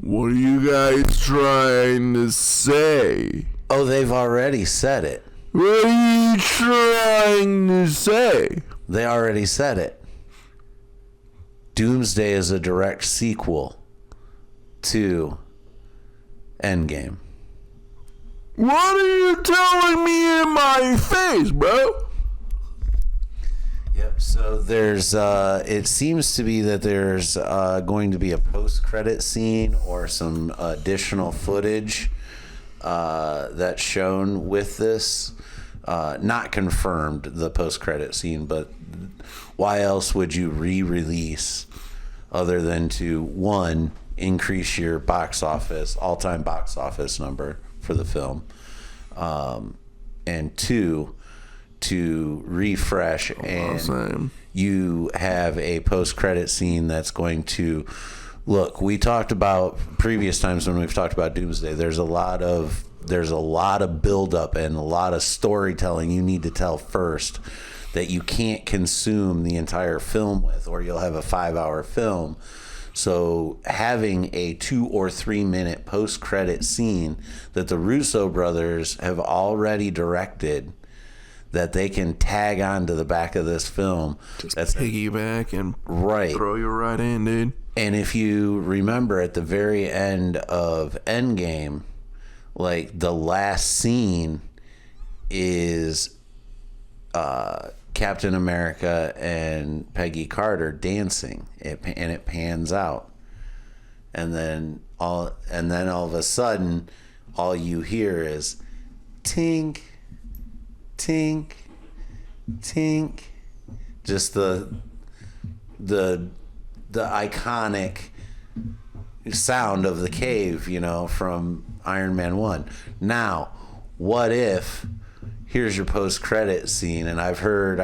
What are you guys trying to say? Oh, they've already said it. What are you trying to say? They already said it. Doomsday is a direct sequel to Endgame. What are you telling me in my face, bro? Yep. So there's, it seems to be that there's going to be a post-credit scene or some additional footage that's shown with this. Not confirmed, the post-credit scene, but why else would you re-release other than to, one, increase your box office, all-time box office number for the film, and two, to refresh and you have a post-credit scene that's going to look. We talked about previous times when we've talked about Doomsday. There's a lot of buildup and a lot of storytelling you need to tell first that you can't consume the entire film with, or you'll have a 5-hour film. So having a 2 or 3 minute post-credit scene that the Russo brothers have already directed, that they can tag on to the back of this film. Just that's piggyback and right. Throw you right in, dude. And if you remember at the very end of Endgame, like the last scene is Captain America and Peggy Carter dancing, and it pans out, and then all of a sudden, all you hear is tink, tink, tink, just the iconic sound of the cave, from Iron Man 1. Now, what if here's your post-credit scene, and I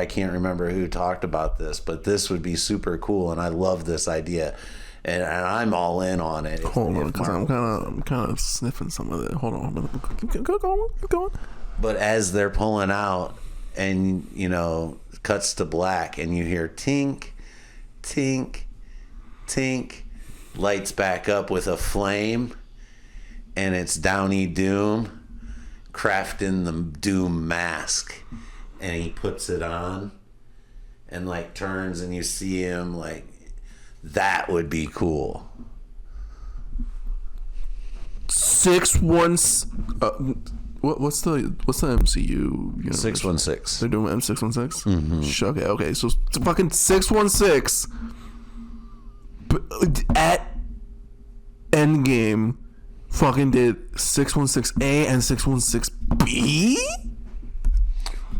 can't remember who talked about this, but this would be super cool, and I love this idea, and I'm all in on it. Hold on, because I'm kind of sniffing some of it. Hold on, keep going. But as they're pulling out, and cuts to black, and you hear tink, tink, tink, lights back up with a flame, and it's Downey Doom crafting the Doom mask, and he puts it on and turns, and you see him, that would be cool. 616 what's the MCU universe? 616. They're doing M616? Mm-hmm. Okay, so it's fucking 616 at Endgame fucking did 616A and 616B?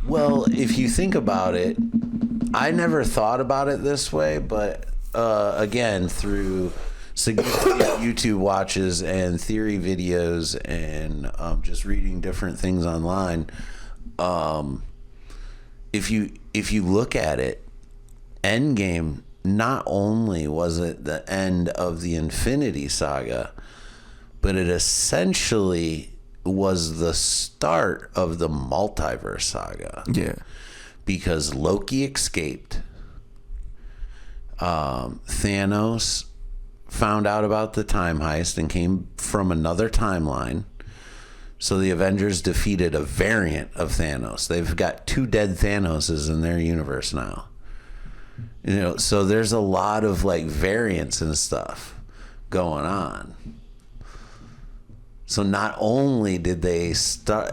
Well, if you think about it, I never thought about it this way, but again, through significant YouTube watches and theory videos and just reading different things online, if you look at it, Endgame, not only was it the end of the Infinity Saga, but it essentially was the start of the multiverse saga. Yeah. Because Loki escaped. Thanos found out about the time heist and came from another timeline. So the Avengers defeated a variant of Thanos. They've got 2 dead Thanoses in their universe now. So there's a lot of variants and stuff going on. So not only did they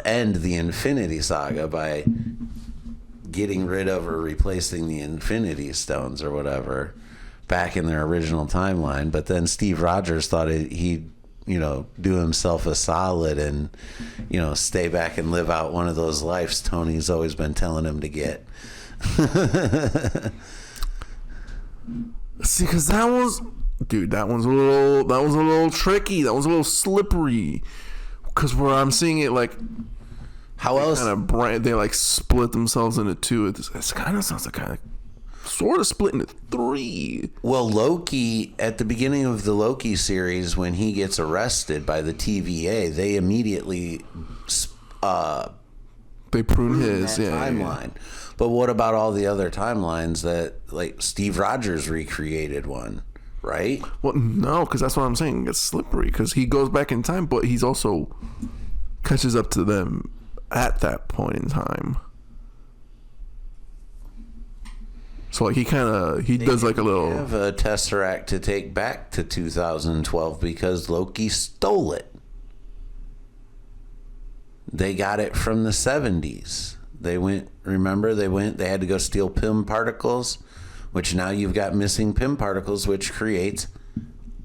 end the Infinity Saga by getting rid of or replacing the Infinity Stones or whatever back in their original timeline, but then Steve Rogers thought he'd do himself a solid and stay back and live out one of those lives Tony's always been telling him to get. See, because that was a little tricky. That was a little slippery. Because where I'm seeing it, how else? They split themselves into 2. It kind of sounds like kind of sort of split into 3. Well, Loki, at the beginning of the Loki series, when he gets arrested by the TVA, they immediately They prune his timeline. But what about all the other timelines that, like, Steve Rogers recreated one, right? Well, no, because that's what I'm saying. It's slippery because he goes back in time, but he's also catches up to them at that point in time. So like he does like a little. Have a Tesseract to take back to 2012 because Loki stole it. They got it from the 70s. They went. Remember, they had to go steal Pym particles, which now you've got missing Pym particles, which creates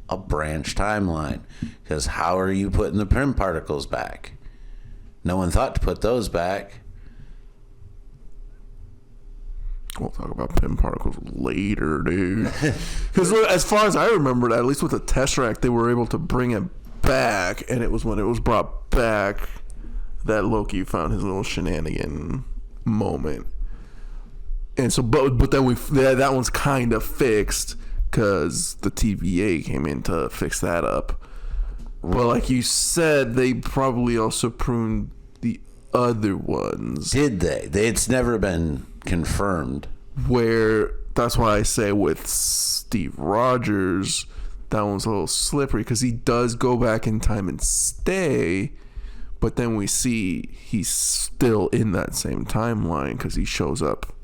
a branch timeline. Because how are you putting the Pym particles back? No one thought to put those back. We'll talk about Pym particles later, dude. Because as far as I remembered, at least with the Tesseract, they were able to bring it back, and it was when it was brought back that Loki found his little shenanigan moment. And so, but then that one's kind of fixed because the TVA came in to fix that up. But like you said, they probably also pruned the other ones. Did they? It's never been confirmed. Where that's why I say with Steve Rogers, that one's a little slippery because he does go back in time and stay, but then we see he's still in that same timeline because he shows up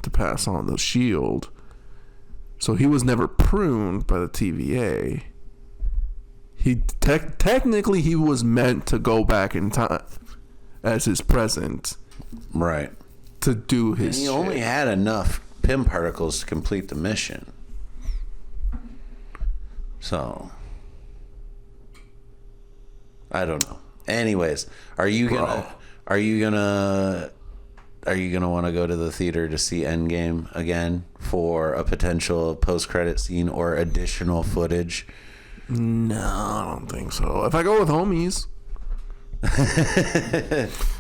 to pass on the shield. So he was never pruned by the TVA. He technically he was meant to go back in time as his present, right? To do his. And he only had enough Pym particles to complete the mission. So I don't know. Anyways, are you gonna want to go to the theater to see Endgame again for a potential post-credit scene or additional footage? No, I don't think so. If I go with homies,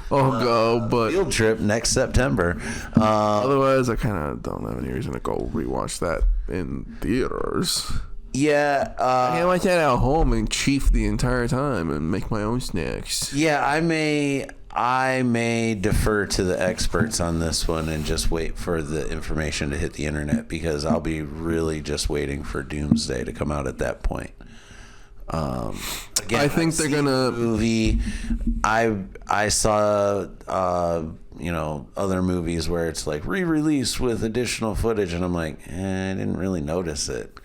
I'll go. But field trip next September. Otherwise, I kind of don't have any reason to go rewatch that in theaters. Yeah, I can watch that at home and chief the entire time and make my own snacks. Yeah, I may defer to the experts on this one and just wait for the information to hit the internet because I'll be really just waiting for Doomsday to come out at that point. Again, I think they're gonna movie. I saw other movies where it's like re-released with additional footage, and I'm like, I didn't really notice it.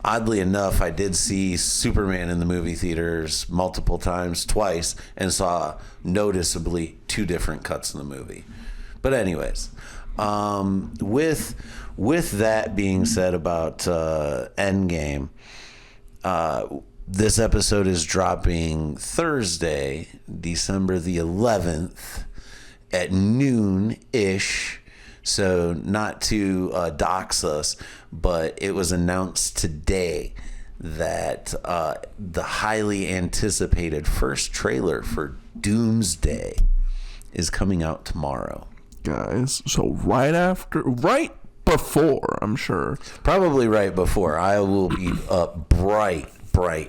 Oddly enough, I did see Superman in the movie theaters multiple times, twice, and saw noticeably 2 different cuts in the movie. But anyways, with that being said about Endgame, this episode is dropping Thursday, December the 11th at noon-ish. So not to dox us, but it was announced today that the highly anticipated first trailer for Doomsday is coming out tomorrow. Guys, so right before, I'm sure. Probably right before. I will be up bright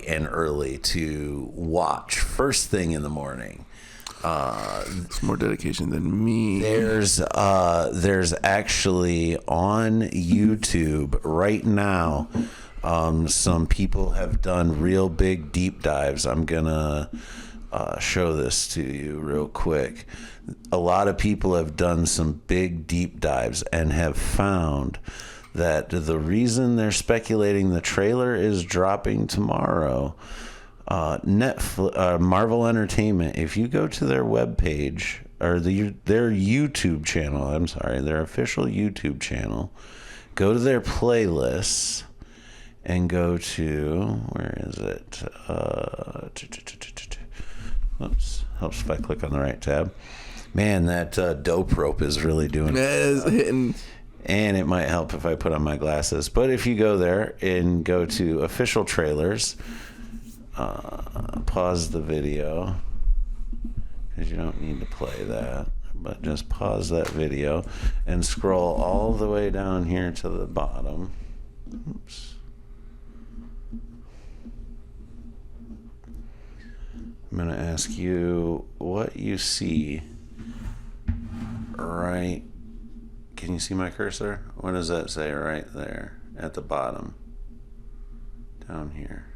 and early to watch first thing in the morning. It's more dedication than me. There's actually on YouTube right now, some people have done real big deep dives. I'm gonna show this to you real quick. A lot of people have done some big deep dives and have found that the reason they're speculating the trailer is dropping tomorrow, Netflix, Marvel Entertainment, if you go to their webpage or their YouTube channel, I'm sorry, their official YouTube channel, go to their playlists and go to, where is it? Oops, helps if I click on the right tab. Man, that dope rope is really doing it. Hitting. And it might help if I put on my glasses. But if you go there and go to official trailers, pause the video because you don't need to play that. but just pause that video and scroll all the way down here to the bottom. Oops. I'm going to ask you what you see right. Can you see my cursor? What does that say right there at the bottom? Down here.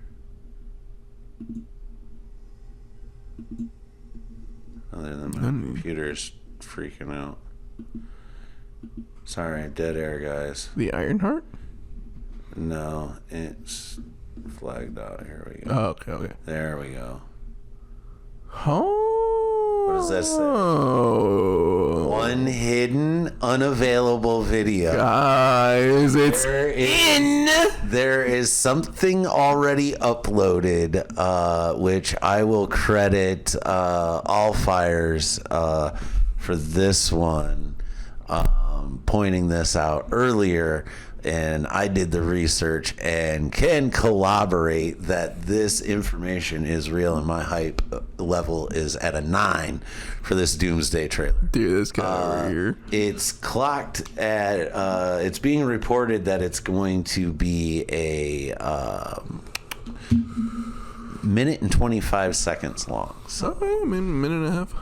Other than my computer's freaking out. Sorry, dead air, guys. The Ironheart? No, it's flagged out. Here we go. Oh, okay. There we go. Oh. What does that say? One hidden, unavailable video. Guys, it's There is something already uploaded, which I will credit All Fires for this one, pointing this out earlier. And I did the research and can corroborate that this information is real, and my hype level is at a 9 for this Doomsday trailer. Dude, this guy over here. It's clocked at, it's being reported that it's going to be a minute and 25 seconds long. So, Minute and a half.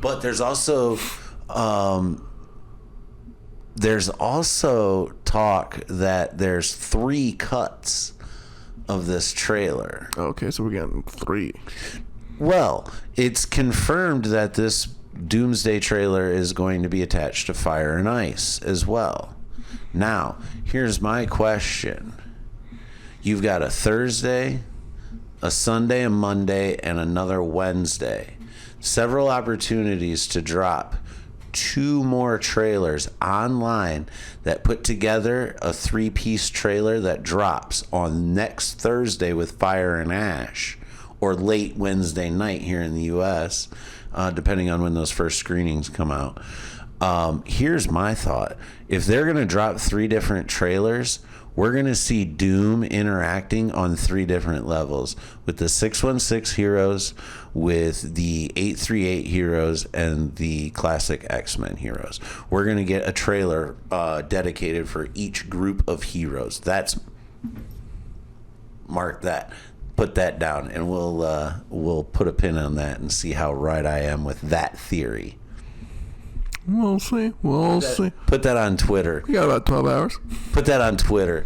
but there's also talk that there's 3 cuts of this trailer. Okay, so we're getting 3. Well, it's confirmed that this Doomsday trailer is going to be attached to Fire and Ice as well. Now, here's my question. You've got a Thursday, a Sunday, a Monday, and another Wednesday. Several opportunities to drop 2 more trailers online that put together a 3-piece trailer that drops on next Thursday with Fire and Ash, or late Wednesday night here in the U.S., depending on when those first screenings come out. Here's my thought. If they're going to drop 3 different trailers, we're going to see Doom interacting on 3 different levels, with the 616 heroes, with the 838 heroes, and the classic X-Men heroes. We're going to get a trailer dedicated for each group of heroes. Mark that. Put that down, and we'll put a pin on that and see how right I am with that theory. We'll see. We'll see. Put that on Twitter. We got about 12 hours. Put that on Twitter.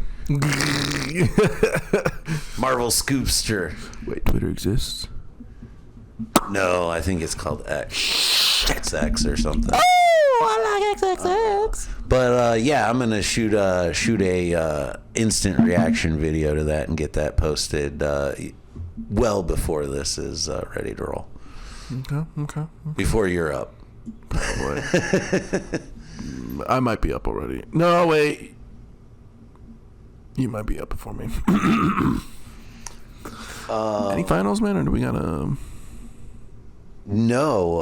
Marvel Scoopster. Wait, Twitter exists? No, I think it's called X. XX or something. Oh, I like XXX. But yeah, I'm gonna shoot a instant reaction video to that and get that posted well before this is ready to roll. Okay. Before you're up. Probably. I might be up already. No, wait. You might be up before me. Any finals, man, or do we gotta? No,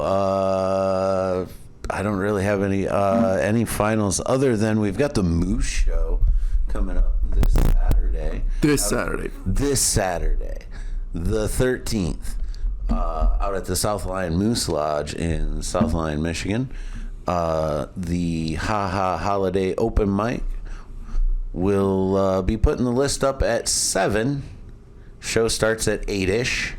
I don't really have any finals other than we've got the Moose Show coming up this Saturday. This Saturday, the 13th, out at the South Lion Moose Lodge in South Lion, Michigan. The Holiday Open Mic will be putting the list up at 7. Show starts at 8-ish.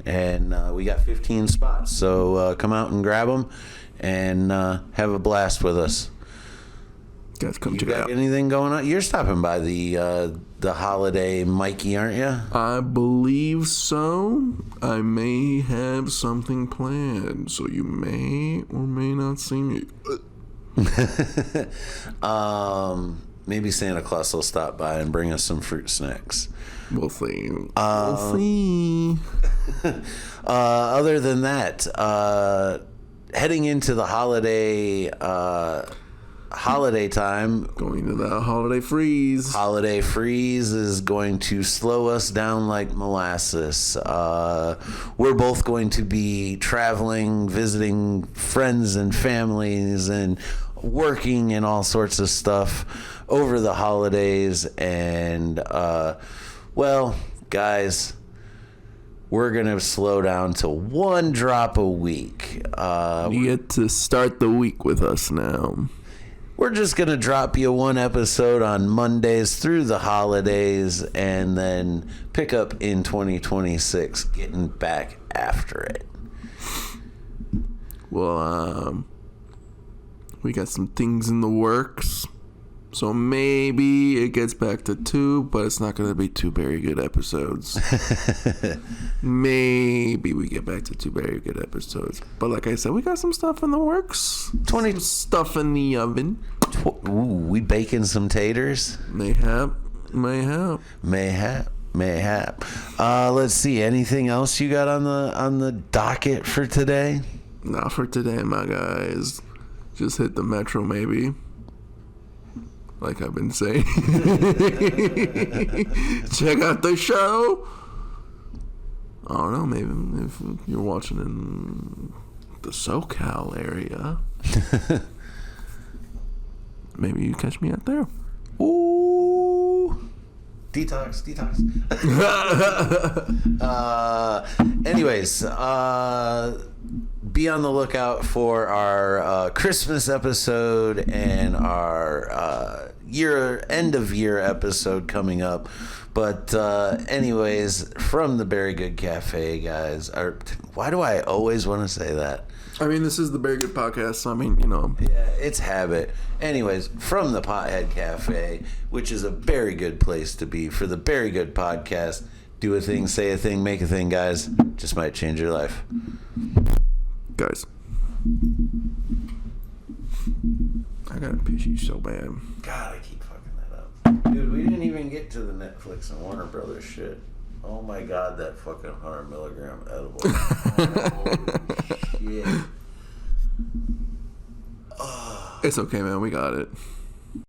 And we got 15 spots. So come out and grab them and have a blast with us. Guys, come you check it got out. Anything going on? You're stopping by the Holiday Mikey, aren't you? I believe so. I may have something planned, so you may or may not see me. Maybe Santa Claus will stop by and bring us some fruit snacks. We'll see. We'll see. Other than that, heading into the holiday time, Going to the holiday freeze. Holiday freeze is going to slow us down like molasses. We're both going to be traveling, visiting friends and families, and working and all sorts of stuff over the holidays. And, well, guys, we're going to slow down to 1 drop a week. You get to start the week with us now. We're just going to drop you 1 episode on Mondays through the holidays and then pick up in 2026, getting back after it. Well, we got some things in the works. So maybe it gets back to 2, but it's not going to be 2 very good episodes. Maybe we get back to 2 very good episodes. But like I said, we got some stuff in the works. 20 some stuff in the oven. Ooh, we baking some taters? Mayhap. Mayhap. Let's see. Anything else you got on the docket for today? Not for today, my guys. Just hit the metro, maybe. Like I've been saying. Check out the show. I don't know, maybe if you're watching in the SoCal area, maybe you catch me out there. Ooh. Detox. Anyways, be on the lookout for our Christmas episode and our end of year episode coming up. But anyways, from the Very Good Cafe, guys. Why do I always want to say that? I mean, this is the Very Good Podcast, so I mean, you know. Yeah, it's habit. Anyways, from the Pothead Cafe, which is a very good place to be for the Very Good Podcast. Do a thing, say a thing, make a thing, guys. Just might change your life. Guys. I gotta piss you so bad. God, I keep fucking that up. Dude, we didn't even get to the Netflix and Warner Brothers shit. Oh my God, that fucking 100 milligram edible. Holy shit. It's okay, man. We got it.